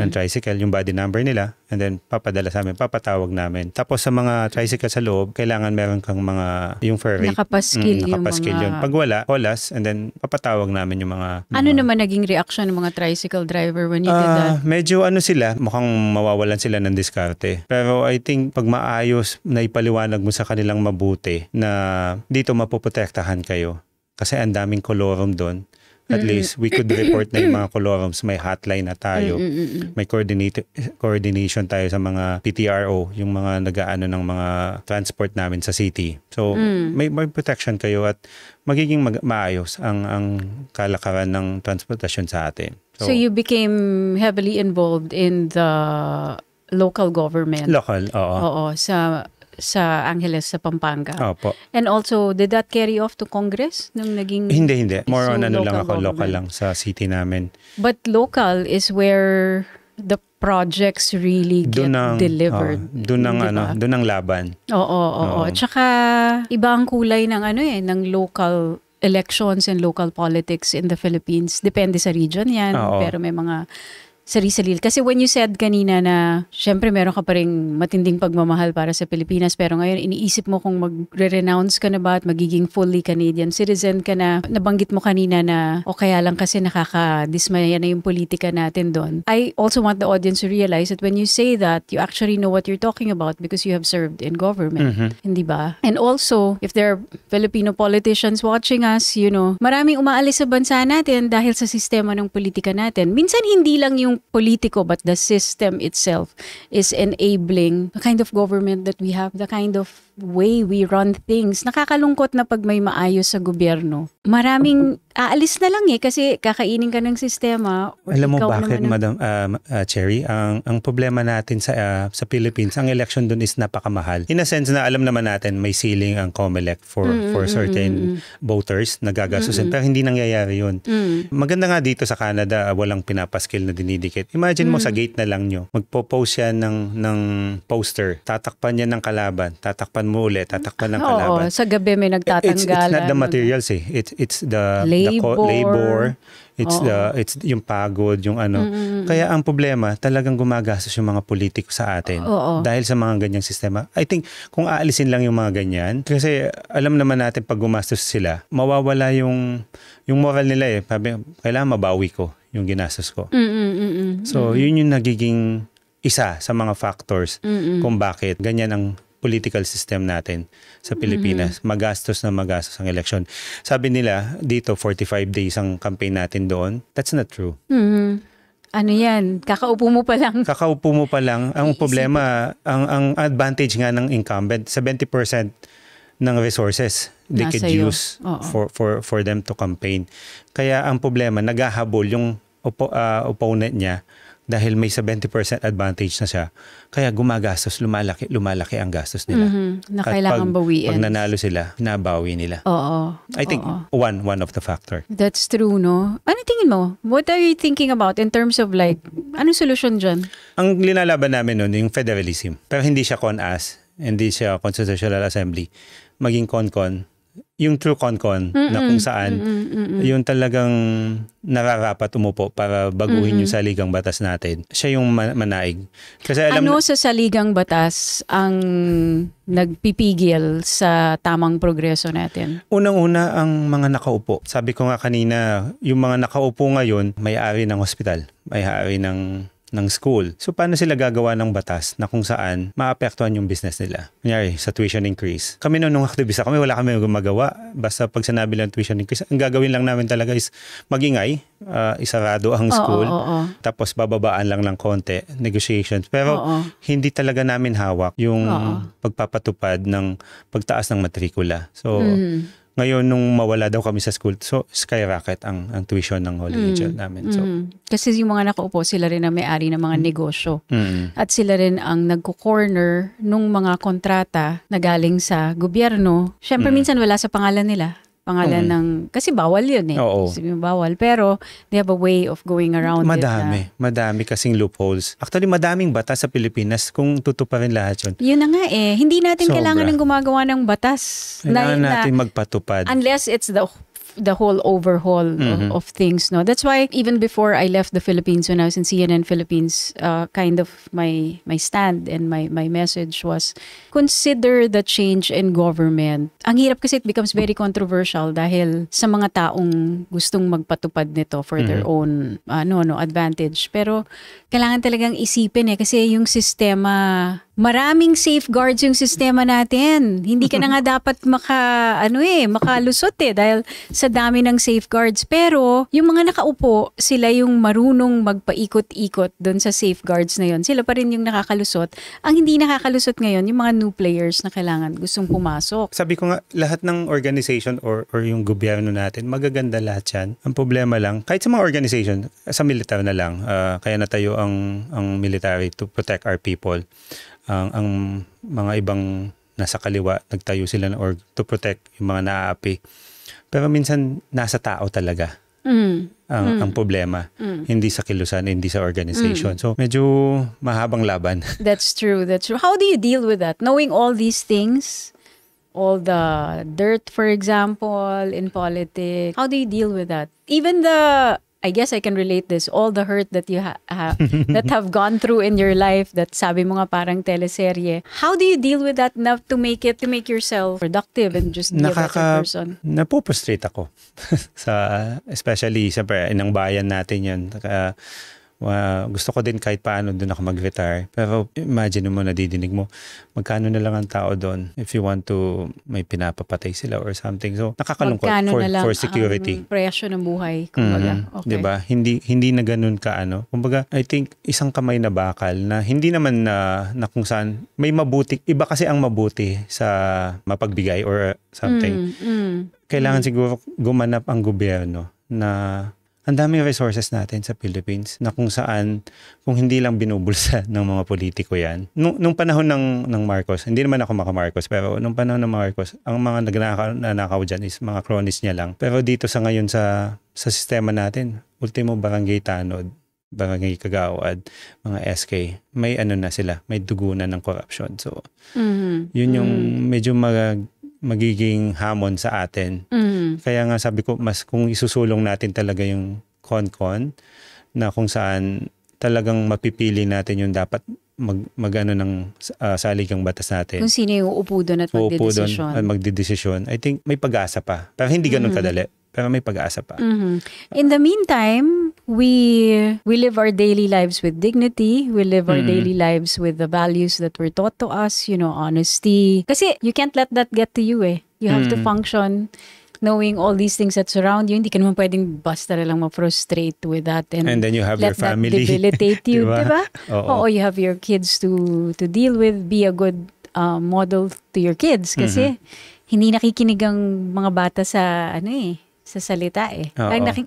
tricycle, yung body number nila, and then papadala sa amin, papatawag namin. Tapos sa mga tricycle sa loob, kailangan meron kang mga, yung fare rate. Nakapaskil yun. Pag wala, olas, and then papatawag namin yung mga... Ano naman naging reaction ng mga tricycle driver when you did that? Medyo sila, mukhang mawawalan sila ng diskarte. Pero I think pag maayos na ipaliwanag mo sa kanilang mabuti na dito mapoprotektahan kayo. Kasi ang daming kolorum doon. At least we could report na yung mga colorums, may hotline na tayo. May coordination tayo sa mga PTRO, yung mga nag-aano ng mga transport namin sa city. So may protection kayo at magiging maayos ang kalakaran ng transportasyon sa atin. So you became heavily involved in the local government. Local, oo. Oo, sa sa Angeles, sa Pampanga. Opo. And also, did that carry off to Congress nung naging... Hindi. More So, on ano lang local ako, local government. lang sa city namin. But local is where the projects really get delivered. Doon ang Di ba? doon ang laban. Oo. Tsaka iba ang kulay ng ng local elections and local politics in the Philippines. Depende sa region yan. Oo. Pero may mga sarili-sarili. Kasi when you said kanina na syempre meron ka pa rin matinding pagmamahal para sa Pilipinas, pero ngayon iniisip mo kung magre-renounce ka na ba at magiging fully Canadian citizen ka na. Nabanggit mo kanina na o kaya lang kasi nakakadismaya na yung politika natin doon. I also want the audience to realize that when you say that, you actually know what you're talking about because you have served in government. Hindi ba? And also, if there are Filipino politicians watching us, maraming umaalis sa bansa natin dahil sa sistema ng politika natin. Minsan hindi lang yung politiko but the system itself is enabling the kind of government that we have, the kind of way we run things. Nakakalungkot na pag may maayos sa gobyerno. Maraming aalis na lang kasi kakainin ka ng sistema. Alam mo bakit, Madam Cherry? Ang problema natin sa Philippines, ang election doon is napakamahal. In a sense na alam naman natin may ceiling ang COMELEC for certain voters na gagastusin. Pero hindi nangyayari yun. Maganda nga dito sa Canada, walang pinapaskil na dinidikit. Imagine mo sa gate na lang nyo, magpo-post yan ng poster, tatakpan yan ng kalaban, tatakpan mo ulit, tatakpan ng kalaban. Oo, sa gabi may nagtatanggal. It's not the materials It's the labor. It's yung pagod, yung Kaya ang problema, talagang gumagastos yung mga politiko sa atin. Dahil sa mga ganyang sistema. I think kung aalisin lang yung mga ganyan, kasi alam naman natin pag gumastos sila, mawawala yung moral nila kailangan mabawi ko yung ginastos ko. So, yun yung nagiging isa sa mga factors kung bakit ganyan ang political system natin sa Pilipinas. Magastos ang election. Sabi nila, dito 45 days ang campaign natin doon. That's not true. Ano yan? Kakaupo mo pa lang. Ang problema, ang advantage nga ng incumbent, 70% ng resources they could use for them to campaign. Kaya ang problema, naghahabol yung opponent niya dahil may 70% advantage na siya. Kaya gumagastos, lumalaki ang gastos nila. Na kailangan bawiin. Pag nanalo sila, nabawi nila. I think one of the factor. That's true, no? Ano tingin mo? What are you thinking about in terms of anong solusyon dyan? Ang linalaban namin nun, yung federalism. Pero hindi siya CONAS, hindi siya Constitutional Assembly. Maging CONCON. Yung true CONCON na kung saan yung talagang nararapat umupo para baguhin yung saligang batas natin. Siya yung manaig. Kasi sa saligang batas ang nagpipigil sa tamang progreso natin? Unang-una ang mga nakaupo. Sabi ko nga kanina, yung mga nakaupo ngayon, may-ari ng hospital, may-ari ng school. So, paano sila gagawa ng batas na kung saan maapektuhan yung business nila? Kunyari, sa tuition increase. Kami nung aktivista kami, wala kami gumagawa. Basta pag sinabi lang tuition increase, ang gagawin lang namin talaga is magingay, isarado ang school, tapos bababaan lang ng konti, negotiations. Pero hindi talaga namin hawak yung pagpapatupad ng pagtaas ng matrikula. So, ngayon, nung mawala daw kami sa school, so skyrocket ang tuition ng Holy Angel namin. So, kasi yung mga nakaupo, sila rin ang may-ari ng mga negosyo. At sila rin ang nagko-corner nung mga kontrata na galing sa gobyerno. Siyempre, minsan wala sa pangalan nila. Pangalan ng... Kasi bawal yun bawal. Pero they have a way of going around it. Madami kasing loopholes. Actually, madaming batas sa Pilipinas kung tutuparin lahat yun. Yun na nga Hindi natin kailangan ng gumagawa ng batas. Kailangan natin magpatupad. Unless it's the whole overhaul of things, no? That's why even before I left the Philippines, when I was in CNN Philippines, kind of my stand and my message was consider the change in government. Ang hirap kasi it becomes very controversial dahil sa mga taong gustong magpatupad nito for their own advantage. Pero kailangan talagang isipin kasi yung sistema, maraming safeguards yung sistema natin. Hindi ka na nga dapat makalusot dahil sa dami ng safeguards. Pero yung mga nakaupo, sila yung marunong magpaikot-ikot doon sa safeguards na yun. Sila pa rin yung nakakalusot. Ang hindi nakakalusot ngayon, yung mga new players na kailangan gustong pumasok. Sabi ko nga, lahat ng organization or yung gobyerno natin, magaganda lahat yan. Ang problema lang, kahit sa mga organization, sa militar na lang, kaya natayo ang military to protect our people. Ang mga ibang nasa kaliwa, nagtayo sila ng org to protect yung mga naaapi. Pero minsan, nasa tao talaga ang problema. Hindi sa kilusan, hindi sa organization. So, medyo mahabang laban. That's true. That's true. How do you deal with that? Knowing all these things, all the dirt, for example, in politics, how do you deal with that? Even I guess I can relate this, all the hurt that you that have gone through in your life, that sabi mo nga parang teleserye. How do you deal with that enough to make yourself productive and just be a better person? Napuprostrate ako. Especially, siyempre, inang bayan natin yan. Gusto ko din kahit paano doon ako mag-retire. Pero imagine mo, nadidinig mo, magkano na lang ang tao doon if you want to, may pinapapatay sila or something. So, nakakalungkot for security. Ang presyo ng buhay. Kumbaga. Okay. Diba? Hindi na ganun ka ano. Kumbaga, I think isang kamay na bakal na hindi naman na kung saan may mabuti. Iba kasi ang mabuti sa mapagbigay or something. Kailangan siguro gumanap ang gobyerno na ang daming resources natin sa Philippines na kung saan, kung hindi lang binubulsa ng mga politiko yan. Nung panahon ng Marcos, hindi naman ako maka-Marcos, pero nung panahon ng Marcos, ang mga nagnanakaw dyan is mga cronies niya lang. Pero dito sa ngayon sa sistema natin, ultimo barangay tanod, barangay kagawad, mga SK, may na sila, may dugunan ng corruption. So, yun yung medyo magiging hamon sa atin. Kaya nga sabi ko, mas kung isusulong natin talaga yung CONCON na kung saan talagang mapipili natin yung dapat mag-ano ng saligang batas natin. Kung sino yung uupo doon at magdidesisyon. I think may pag-asa pa. Pero hindi ganun kadali. Pero may pag-asa pa. In the meantime, we live our daily lives with dignity. We live our daily lives with the values that were taught to us, honesty. Kasi you can't let that get to you eh. You have to function knowing all these things that surround you. Hindi ka naman pwedeng basta na lang ma-frustrate with that. And then you have your family. Let that debilitate you, diba? Oo, you have your kids to deal with. Be a good model to your kids. Kasi hindi nakikinig ang mga bata sa sa salita eh.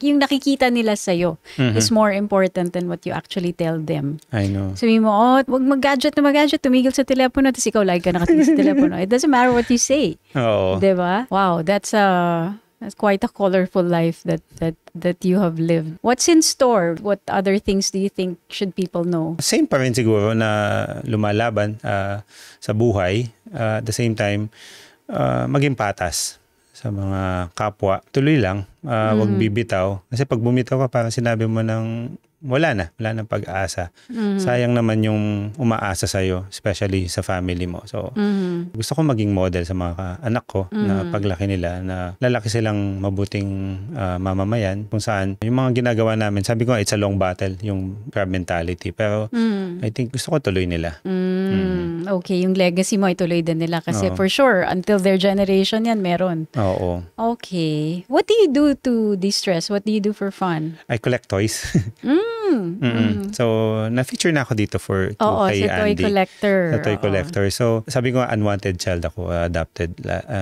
Yung nakikita nila sa'yo is more important than what you actually tell them. I know. Sabi mo, wag mag-gadget, tumigil sa telepono, tapos ikaw lagi ka nakatingin sa telepono. It doesn't matter what you say. Oo. Diba? Wow, that's quite a colorful life that you have lived. What's in store? What other things do you think should people know? Same pa rin siguro na lumalaban sa buhay. At the same time, maging patas sa mga kapwa. Tuloy lang, wag bibitaw. Kasi pag bumitaw ka, parang sinabi mo wala nang pag-asa. Sayang naman yung umaasa sa'yo, especially sa family mo. So, gusto ko maging model sa mga anak ko na paglaki nila, na lalaki silang mabuting mamamayan, kung saan yung mga ginagawa namin, sabi ko, it's a long battle, yung crab mentality. Pero, I think gusto ko tuloy nila. Okay, yung legacy mo ituloy din nila kasi for sure, until their generation yan, meron. Oo. Okay. What do you do to de-stress? What do you do for fun? I collect toys. So, na-feature na ako dito kay Andy. Sa toy collector. So, sabi ko, unwanted child ako, adopted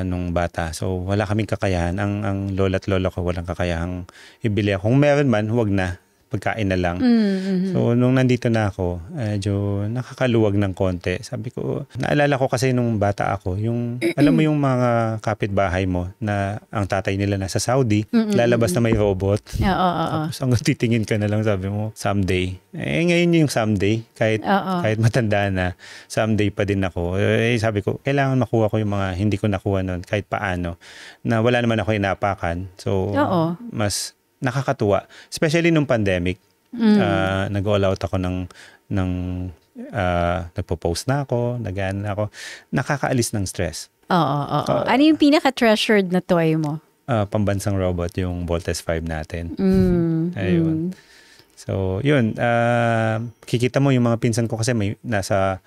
nung bata. So, wala kaming kakayahan. Ang lola at lola ko walang kakayahang ibili ako. Kung meron man, huwag na. Pagkain na lang. So, nung nandito na ako, medyo nakakaluwag ng konti. Sabi ko, naalala ko kasi nung bata ako, alam mo yung mga kapitbahay mo na ang tatay nila nasa Saudi, lalabas na may robot. Tapos hanggang titingin ka na lang, sabi mo, someday. Ngayon yung someday, kahit matanda na, someday pa din ako. Sabi ko, kailangan makuha ko yung mga hindi ko nakuha noon, kahit paano, na wala naman ako inapakan. So, mas nakakatuwa. Especially nung pandemic, nag-all out ako nagpo-post na ako, nag-ano na ako. Nakakaalis ng stress. Ano yung pinaka-treasured na toy mo? Pambansang robot, yung Voltes 5 natin. Ayun. So, yun. Kikita mo yung mga pinsan ko kasi may nasa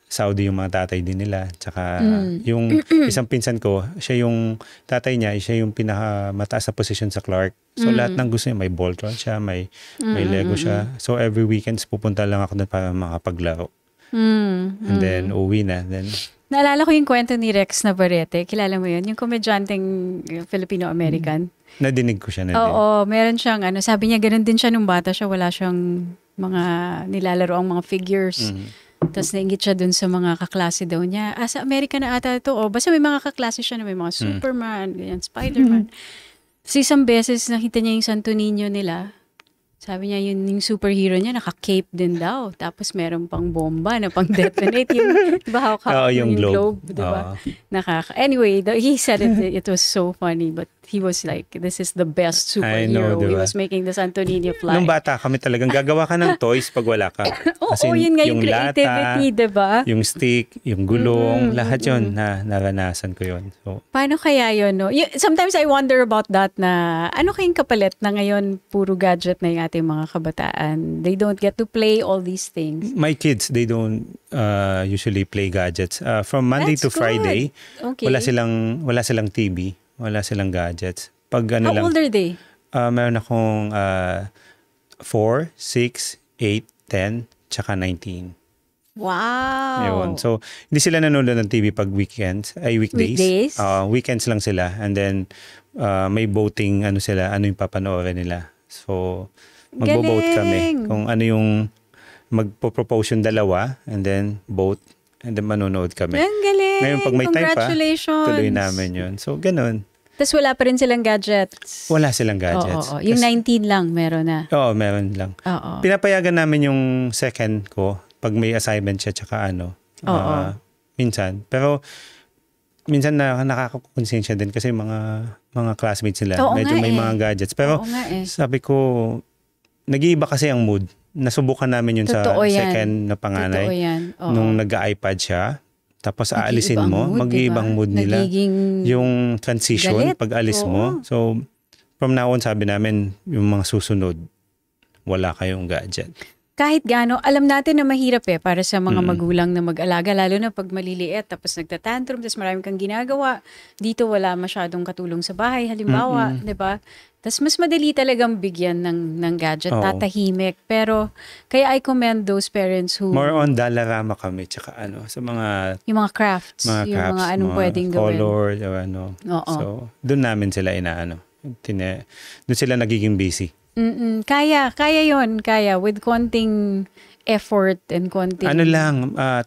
Saudi yung mga tatay din nila. Tsaka yung isang pinsan ko, yung tatay niya, siya yung pinakamataas na posisyon sa Clark. So lahat ng gusto niya, may Voltron siya, may Lego siya. So every weekends pupunta lang ako doon para makapaglaro. And then uwi na. Then naalala ko yung kwento ni Rex Navarrete. Kilala mo yun? Yung komedyanteng Filipino-American. Nadinig ko siya. Oo, meron siyang sabi niya ganun din siya nung bata siya. Wala siyang mga nilalaro ang mga figures. Tapos nainggit siya dun sa mga kaklase daw niya. Sa Amerika na ata ito. Basta may mga kaklase siya na may mga Superman, ganyan, Spider-Man. Tapos isang beses nakita niya yung Santo Niño nila. Sabi niya yung superhero niya, naka-cape din daw. Tapos meron pang bomba na pang-detonate. Yung, diba, hawak yung globe. Diba? Anyway, he said it was so funny. But he was like, this is the best superhero. Diba? He was making the Santo Niño fly. Nung bata kami talagang gagawa ka ng toys pag wala ka. Yun nga yung creativity, lata, diba? yung stick, yung gulong, lahat yun na naranasan ko yun. So, paano kaya yun, no? Sometimes I wonder about that na ano kayong kapalit na ngayon puro gadget na yung ating mga kabataan. They don't get to play all these things. my kids, they don't usually play gadgets. From Monday That's to Friday, Okay. wala silang TV, wala silang gadgets. Pag ano How lang, old are they? meron akong 4, 6, 8, 10, tsaka 19. Wow. Yun. So, hindi sila nanonood ng TV pag weekdays. Weekdays? Weekends lang sila. And then, may voting, ano yung papanoorin nila. So, magbo-vote kami. Kung ano yung magpo-propose yung dalawa, and then vote, and then manonood kami. Ang galing. Ngayon, pag may time pa, Congratulations. tuloy namin yun. So, ganun. Tapos wala pa rin silang gadgets. Wala silang gadgets. Oo. Yung 19 lang, meron na. Oo, meron lang. Oo. Pinapayagan namin yung second ko pag may assignment siya tsaka ano. Minsan. Pero minsan nakakakonsensya din kasi mga classmates nila. Medyo may mga gadgets. Pero sabi ko, nag-iiba kasi ang mood. Nasubukan namin yun Totoo sa yan. second na panganay. Totoo yan. Nung nag-iPad siya. Tapos aalisin mo, mag-iibang mood nila. Yung transition, galit. pag alis mo. So, from now on, sabi namin, yung mga susunod, wala kayong gadget. Kahit gaano, alam natin na mahirap para sa mga magulang na mag-alaga, lalo na pag maliliit, tapos nagtatantrum, tapos maraming kang ginagawa. Dito wala masyadong katulong sa bahay, halimbawa, di ba? Tapos mas madali talagang bigyan ng gadget, tatahimik. Pero, kaya I commend those parents who... More on dalarama kami, tsaka sa mga... Yung mga crafts, yung mga anong pwedeng gawin. Color, So, doon namin sila doon sila nagiging busy. Kaya with konting effort and konting...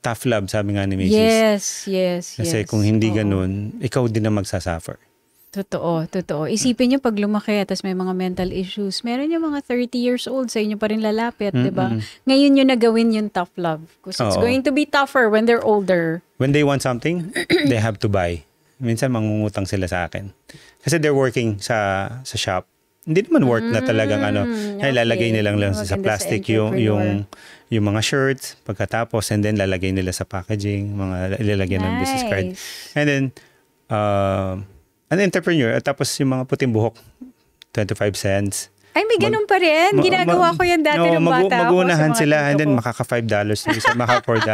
Tough love, sabi nga ni Mrs. Yes. Kasi kung hindi ganun, ikaw din na magsasuffer. Totoo. Isipin niyo pag lumaki tapos may mga mental issues, meron yung mga 30 years old sa inyo pa rin lalapit, di ba? Ngayon yun nagawin yung tough love. Because it's going to be tougher when they're older. When they want something, they have to buy. Minsan mangungutang sila sa akin. Kasi they're working sa shop. Hindi naman work na talagang lalagay nilang lang sa plastic yung mga shirts pagkatapos, and then lalagay nila sa packaging, mga ilalagay ng business card. And then an entrepreneur, tapos yung mga puting buhok 25 cents. Ay, may ganun pa rin. Ginagawa ko yan dati ng bata ako. Magunahan sila, and then makaka $5, isa maka $4.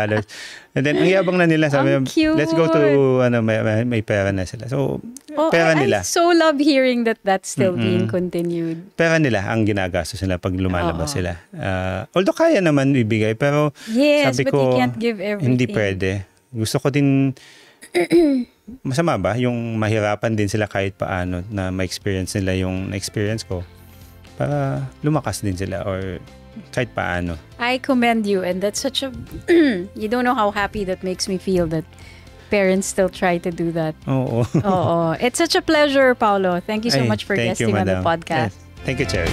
And then ang yabang na nila, sabi, let's go to may pera na sila. So, pera nila. I so love hearing that that's still being continued. Pera nila ang ginagastos nila pag lumalabas sila. Although kaya naman ibigay, pero sabi ko, but you can't give everything. Hindi pwede. Gusto ko din, masama ba? Yung mahirapan din sila kahit paano na ma-experience nila yung na-experience ko. Para lumakas din sila or kahit paano. I commend you, and that's such a you don't know how happy that makes me feel that parents still try to do that. Oo. It's such a pleasure, Paolo. Thank you so much for guesting on the podcast. Thank you, Cherry.